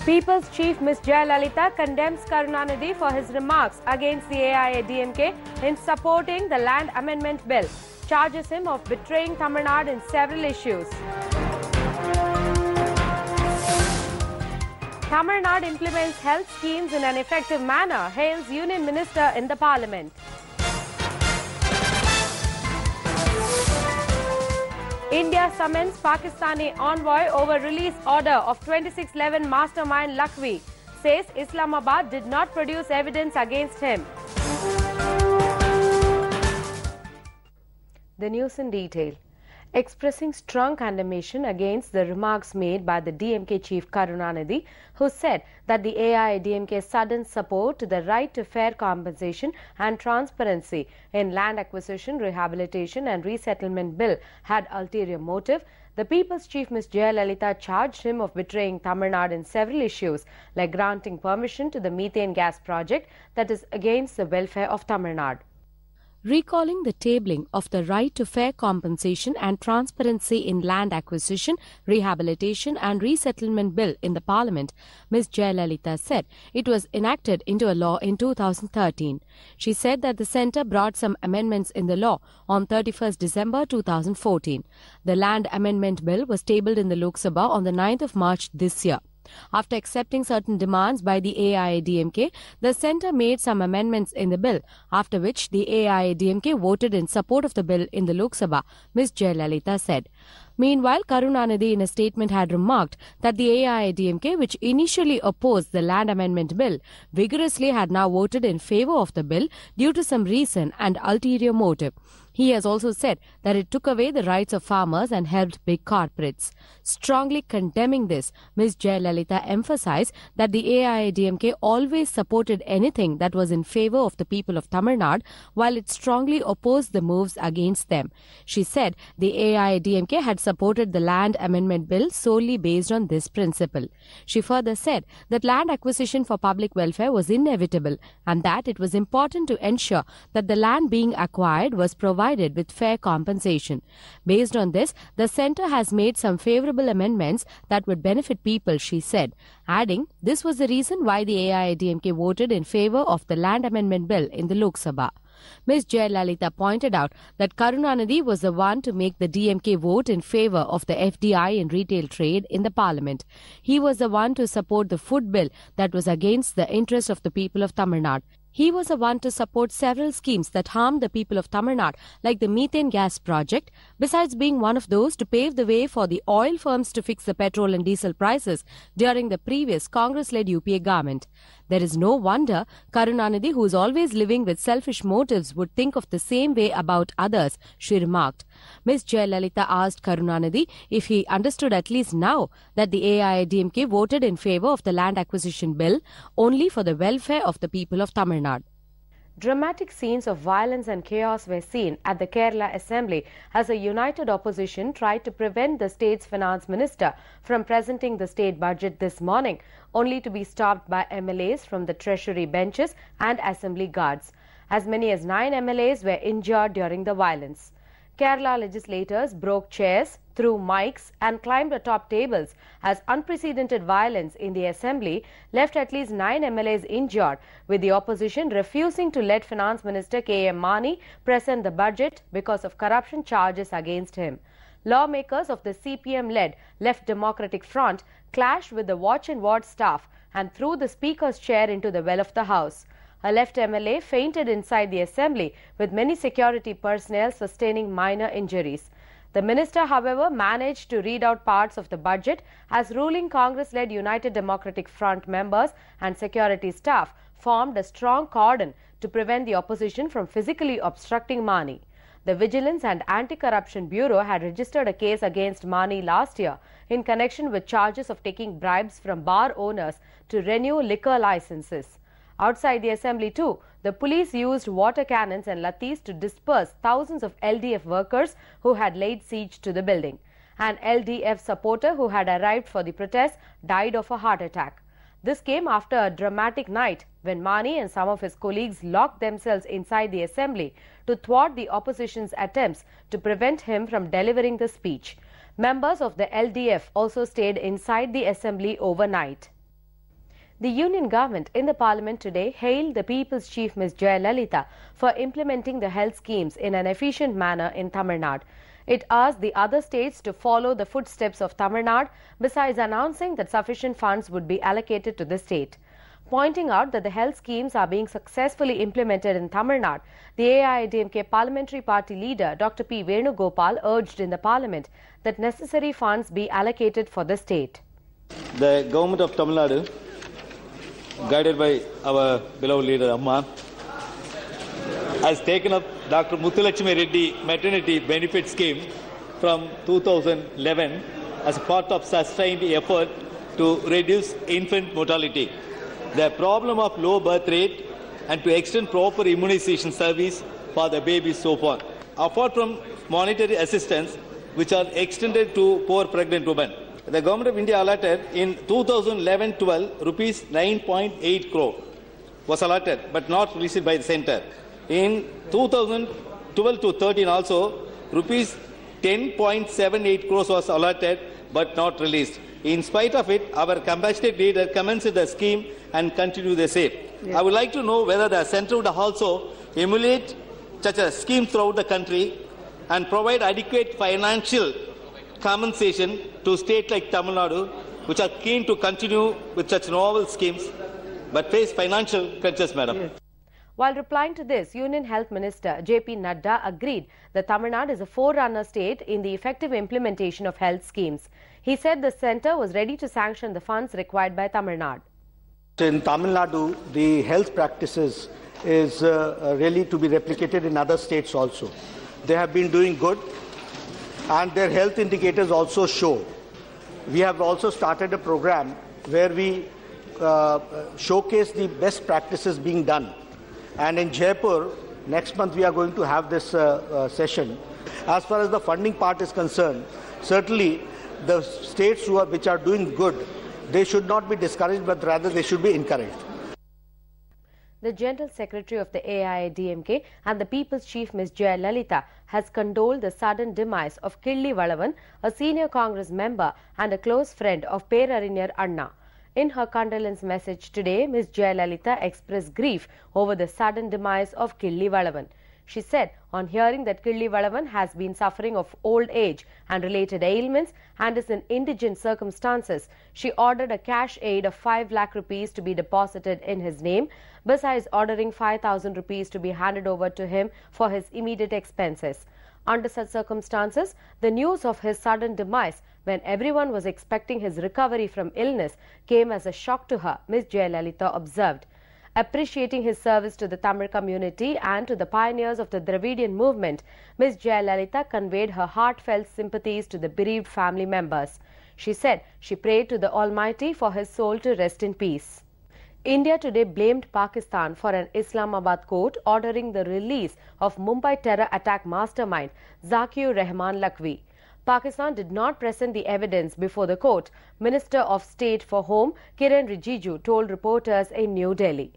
People's Chief Ms. Jaya condemns Karunanidhi for his remarks against the AIADMK in supporting the Land Amendment Bill. Charges him of betraying Tamil Nadu in several issues. Tamil Nadu implements health schemes in an effective manner, hails Union Minister in the Parliament. India summons Pakistani envoy over release order of 2611 mastermind Lakhvi. Says Islamabad did not produce evidence against him. The news in detail. Expressing strong condemnation against the remarks made by the DMK chief Karunanidhi, who said that the AIADMK's sudden support to the right to fair compensation and transparency in land acquisition, rehabilitation and resettlement bill had ulterior motive, the People's Chief Ms. Jaya charged him of betraying Tamil Nadu in several issues like granting permission to the methane gas project that is against the welfare of Tamil Nadu. Recalling the tabling of the right to fair compensation and transparency in land acquisition, rehabilitation and resettlement bill in the Parliament, Ms. Jaya said it was enacted into a law in 2013. She said that the centre brought some amendments in the law on 31st December 2014. The Land Amendment Bill was tabled in the Lok Sabha on the 9th of March this year. After accepting certain demands by the AIADMK, the centre made some amendments in the bill, after which the AIADMK voted in support of the bill in the Lok Sabha, Ms. Jaya said. Meanwhile, Karunanidhi in a statement had remarked that the AIADMK, which initially opposed the Land Amendment Bill, vigorously had now voted in favour of the bill due to some reason and ulterior motive. He has also said that it took away the rights of farmers and helped big corporates. Strongly condemning this, Ms. Jaya emphasized that the AIADMK always supported anything that was in favour of the people of Tamil Nadu, while it strongly opposed the moves against them. She said the AIADMK had supported the Land Amendment Bill solely based on this principle. She further said that land acquisition for public welfare was inevitable and that it was important to ensure that the land being acquired was provided with fair compensation. Based on this, the centre has made some favourable amendments that would benefit people, she said, adding this was the reason why the AIADMK voted in favour of the Land Amendment Bill in the Lok Sabha. Ms. Jaya pointed out that Karunanidhi was the one to make the DMK vote in favour of the FDI in retail trade in the Parliament. He was the one to support the food bill that was against the interest of the people of Tamil Nadu. He was the one to support several schemes that harmed the people of Tamil Nadu, like the methane gas project, besides being one of those to pave the way for the oil firms to fix the petrol and diesel prices during the previous Congress-led UPA government. There is no wonder Karunanidhi, who is always living with selfish motives, would think of the same way about others, she remarked. Ms. Jaya asked Karunanidhi if he understood at least now that the AIADMK voted in favour of the land acquisition bill only for the welfare of the people of Tamil Nadu. Dramatic scenes of violence and chaos were seen at the Kerala Assembly as a united opposition tried to prevent the state's finance minister from presenting the state budget this morning, only to be stopped by MLAs from the Treasury benches and Assembly guards. As many as 9 MLAs were injured during the violence. Kerala legislators broke chairs, threw mics and climbed atop tables as unprecedented violence in the Assembly left at least 9 MLAs injured, with the opposition refusing to let Finance Minister K.M. Mani present the budget because of corruption charges against him. Lawmakers of the CPM-led Left Democratic Front clashed with the watch and ward staff and threw the Speaker's chair into the well of the House. A left MLA fainted inside the Assembly, with many security personnel sustaining minor injuries. The minister, however, managed to read out parts of the budget as ruling Congress-led United Democratic Front members and security staff formed a strong cordon to prevent the opposition from physically obstructing Mani. The Vigilance and Anti-Corruption Bureau had registered a case against Mani last year in connection with charges of taking bribes from bar owners to renew liquor licenses. Outside the Assembly too, the police used water cannons and lathis to disperse thousands of LDF workers who had laid siege to the building. An LDF supporter who had arrived for the protest died of a heart attack. This came after a dramatic night when Mani and some of his colleagues locked themselves inside the Assembly to thwart the opposition's attempts to prevent him from delivering the speech. Members of the LDF also stayed inside the Assembly overnight. The union government in the parliament today hailed the people's chief Ms. Jaya for implementing the health schemes in an efficient manner in Tamil Nadu. It asked the other states to follow the footsteps of Tamil Nadu, besides announcing that sufficient funds would be allocated to the state. Pointing out that the health schemes are being successfully implemented in Tamil Nadu, the AIADMK parliamentary party leader Dr. P. Venugopal urged in the parliament that necessary funds be allocated for the state. The government of Tamil Nadu, guided by our beloved leader Amma, has taken up Dr. Muthulakshmi Reddy maternity benefit scheme from 2011 as a part of sustained effort to reduce infant mortality, the problem of low birth rate, and to extend proper immunization service for the babies so far. Apart from monetary assistance, which are extended to poor pregnant women, the Government of India allotted in 2011-12 rupees 9.8 crore was allotted but not released by the centre. In 2012-13 also rupees 10.78 crores was allotted but not released. In spite of it, our compassionate leader commenced the scheme and continued the same. Yes. I would like to know whether the centre would also emulate such a scheme throughout the country and provide adequate financial compensation to states like Tamil Nadu, which are keen to continue with such novel schemes, but face financial crunches, madam. Yes. While replying to this, Union Health Minister J.P. Nadda agreed that Tamil Nadu is a forerunner state in the effective implementation of health schemes. He said the centre was ready to sanction the funds required by Tamil Nadu. In Tamil Nadu, the health practices is really to be replicated in other states also. They have been doing good, and their health indicators also show. We have also started a program where we showcase the best practices being done. And in Jaipur, next month we are going to have this session. As far as the funding part is concerned, certainly the states which are doing good, they should not be discouraged, but rather they should be encouraged. The General Secretary of the AIADMK and the People's Chief Ms. Jaya has condoled the sudden demise of Killi Valavan, a senior Congress member and a close friend of Perarinyar Anna. In her condolence message today, Ms. Jaya expressed grief over the sudden demise of Killi Valavan. She said, on hearing that Killi Valavan has been suffering of old age and related ailments and is in indigent circumstances, she ordered a cash aid of 5 lakh rupees to be deposited in his name, besides ordering 5,000 rupees to be handed over to him for his immediate expenses. Under such circumstances, the news of his sudden demise, when everyone was expecting his recovery from illness, came as a shock to her, Ms. Jaya observed. Appreciating his service to the Tamil community and to the pioneers of the Dravidian movement, Ms. Jaya conveyed her heartfelt sympathies to the bereaved family members. She said she prayed to the Almighty for his soul to rest in peace. India today blamed Pakistan for an Islamabad court ordering the release of Mumbai terror attack mastermind Zakir Rahman Lakhvi. Pakistan did not present the evidence before the court, Minister of State for Home Kiren Rijiju told reporters in New Delhi.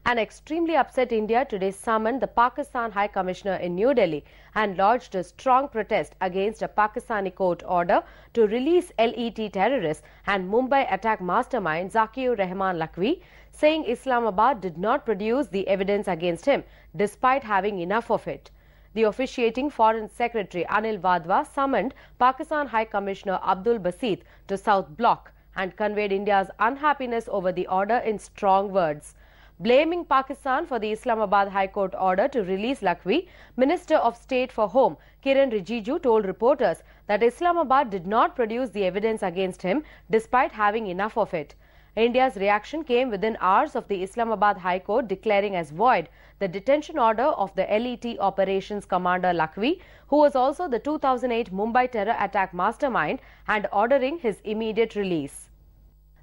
An extremely upset India today summoned the Pakistan High Commissioner in New Delhi and lodged a strong protest against a Pakistani court order to release LET terrorist and Mumbai attack mastermind Zakir Rahman Lakhvi, saying Islamabad did not produce the evidence against him despite having enough of it. The officiating Foreign Secretary Anil Wadhwa summoned Pakistan High Commissioner Abdul Basit to South Block and conveyed India's unhappiness over the order in strong words. Blaming Pakistan for the Islamabad High Court order to release Lakhvi, Minister of State for Home Kiren Rijiju told reporters that Islamabad did not produce the evidence against him despite having enough of it. India's reaction came within hours of the Islamabad High Court declaring as void the detention order of the LET operations commander Lakhvi, who was also the 2008 Mumbai terror attack mastermind, and ordering his immediate release.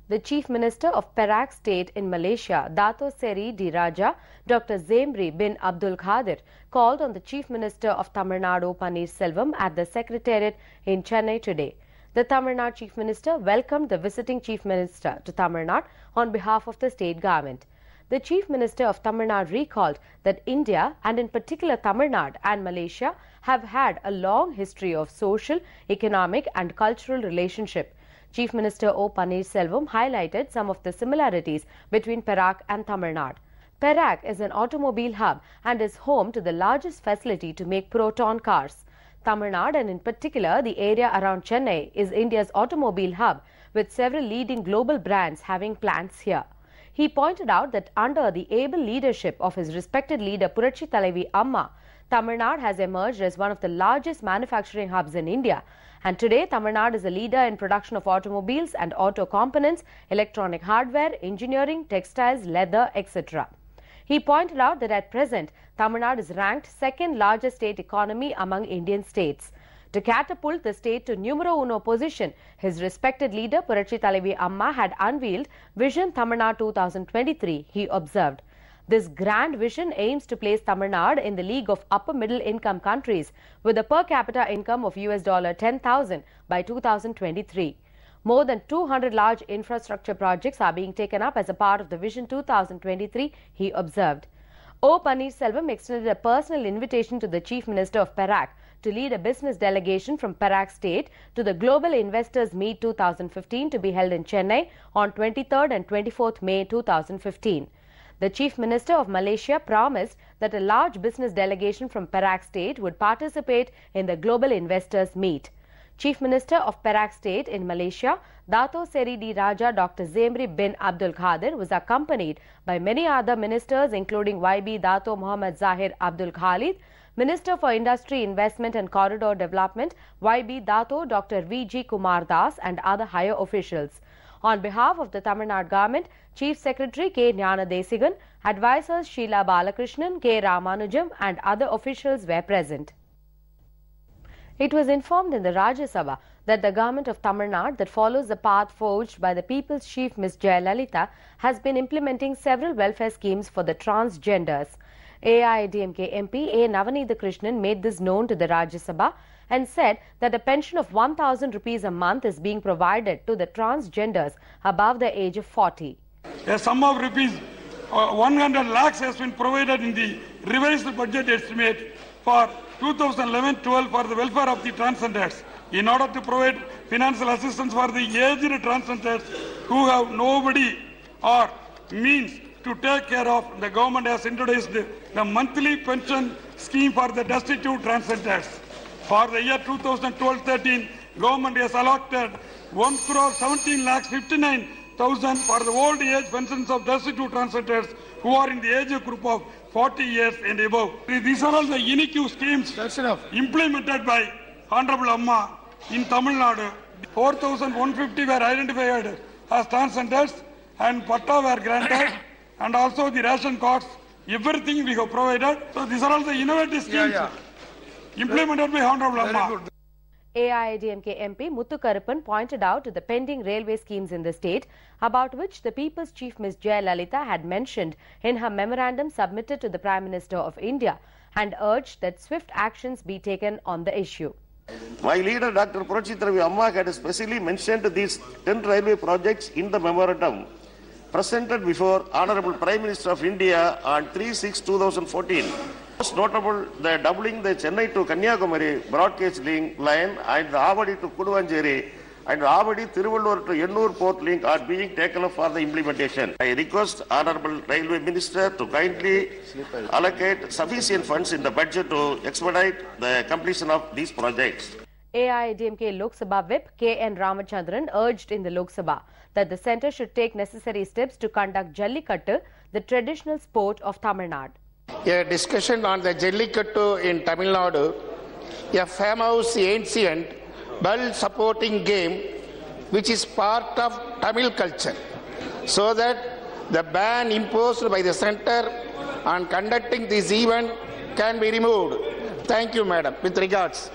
The Chief Minister of Perak State in Malaysia, Dato Seri Di Raja, Dr. Zemri bin Abdul Qadir, called on the Chief Minister of Tamil Nadu, Paneerselvam, at the Secretariat in Chennai today. The Tamil Nadu Chief Minister welcomed the visiting Chief Minister to Tamil Nadu on behalf of the state government. The Chief Minister of Tamil Nadu recalled that India, and in particular Tamil Nadu and Malaysia, have had a long history of social, economic and cultural relationship. Chief Minister O. Pannirselvam highlighted some of the similarities between Perak and Tamil Nadu. Perak is an automobile hub and is home to the largest facility to make proton cars. Tamil Nadu, and in particular the area around Chennai, is India's automobile hub, with several leading global brands having plants here. He pointed out that under the able leadership of his respected leader Puratchi Thalaivi Amma, Tamil Nadu has emerged as one of the largest manufacturing hubs in India. And today, Tamil Nadu is a leader in production of automobiles and auto components, electronic hardware, engineering, textiles, leather, etc. He pointed out that at present, Tamil Nadu is ranked second largest state economy among Indian states. To catapult the state to numero uno position, his respected leader Puratchi Thalaivi Amma had unveiled Vision Tamil Nadu 2023, he observed. This grand vision aims to place Tamil Nadu in the league of upper middle income countries with a per capita income of $10,000 by 2023. More than 200 large infrastructure projects are being taken up as a part of the Vision 2023, he observed. O. Pannirselvam extended a personal invitation to the Chief Minister of Perak to lead a business delegation from Perak State to the Global Investors Meet 2015 to be held in Chennai on 23rd and 24th May 2015. The Chief Minister of Malaysia promised that a large business delegation from Perak State would participate in the Global Investors Meet. Chief Minister of Perak State in Malaysia, Dato Seri D. Raja Dr. Zemri bin Abdul Qadir, was accompanied by many other ministers including YB Dato Muhammad Zahir Abdul Khalid, Minister for Industry, Investment and Corridor Development, YB Dato Dr. V.G. Kumar Das, and other higher officials. On behalf of the Tamil Nadu government, Chief Secretary K. Jnana Desigan, advisors Sheila Balakrishnan, K. Ramanujam, and other officials were present. It was informed in the Rajya Sabha that the government of Tamil Nadu, that follows the path forged by the People's Chief Ms. Jaya, has been implementing several welfare schemes for the transgenders. AIADMK MP A. Navanitha Krishnan made this known to the Rajya Sabha and said that a pension of 1,000 rupees a month is being provided to the transgenders above the age of 40. A sum of rupees 100 lakhs has been provided in the revised budget estimate for 2011-12 for the welfare of the transgenders in order to provide financial assistance for the aged transgenders who have nobody or means to take care of. The government has introduced the monthly pension scheme for the destitute transgenders. For the year 2012-13, government has allotted 1,17,59,000 for the old age pensions of destitute transgenders who are in the age group of 40 years and above. These are all the unique schemes implemented by Honorable Amma in Tamil Nadu. 4,150 were identified as transgenders and patta were granted, and also the ration cards, everything we have provided. So these are all the innovative schemes implemented by Honorable Amma. AIADMK MP Muthu Karuppan pointed out to the pending railway schemes in the state, about which the People's Chief Ms. Jaya had mentioned in her memorandum submitted to the Prime Minister of India, and urged that swift actions be taken on the issue. My leader Dr. Puratchi Thalaivi Amma had specially mentioned these 10 railway projects in the memorandum presented before Honorable Prime Minister of India on 3/6/2014. Most notable, the doubling the Chennai to Kanyakumari broad-gauge link line and the Avadi to Kuduvanjeri and Avadi Tiruvallur to Ennur port link are being taken up for the implementation. I request Honorable Railway Minister to kindly allocate sufficient funds in the budget to expedite the completion of these projects. AIADMK Lok Sabha Whip K. N. Ramachandran urged in the Lok Sabha that the centre should take necessary steps to conduct Jallikattu, the traditional sport of Tamil Nadu. A discussion on the Jallikattu in Tamil Nadu, a famous ancient bell-supporting game which is part of Tamil culture, so that the ban imposed by the centre on conducting this event can be removed. Thank you, Madam. With regards.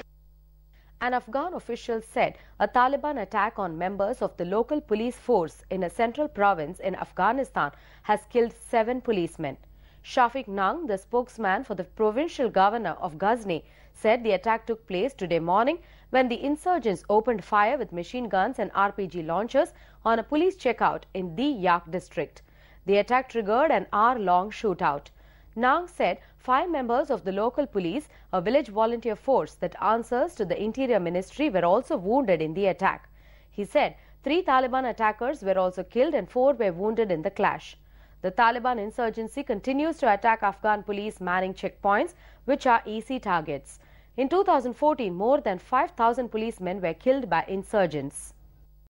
An Afghan official said a Taliban attack on members of the local police force in a central province in Afghanistan has killed 7 policemen. Shafiq Nang, the spokesman for the provincial governor of Ghazni, said the attack took place today morning when the insurgents opened fire with machine guns and RPG launchers on a police checkout in the Yak district. The attack triggered an hour-long shootout. Nang said 5 members of the local police, a village volunteer force that answers to the Interior Ministry, were also wounded in the attack. He said 3 Taliban attackers were also killed and 4 were wounded in the clash. The Taliban insurgency continues to attack Afghan police manning checkpoints, which are easy targets. In 2014, more than 5,000 policemen were killed by insurgents.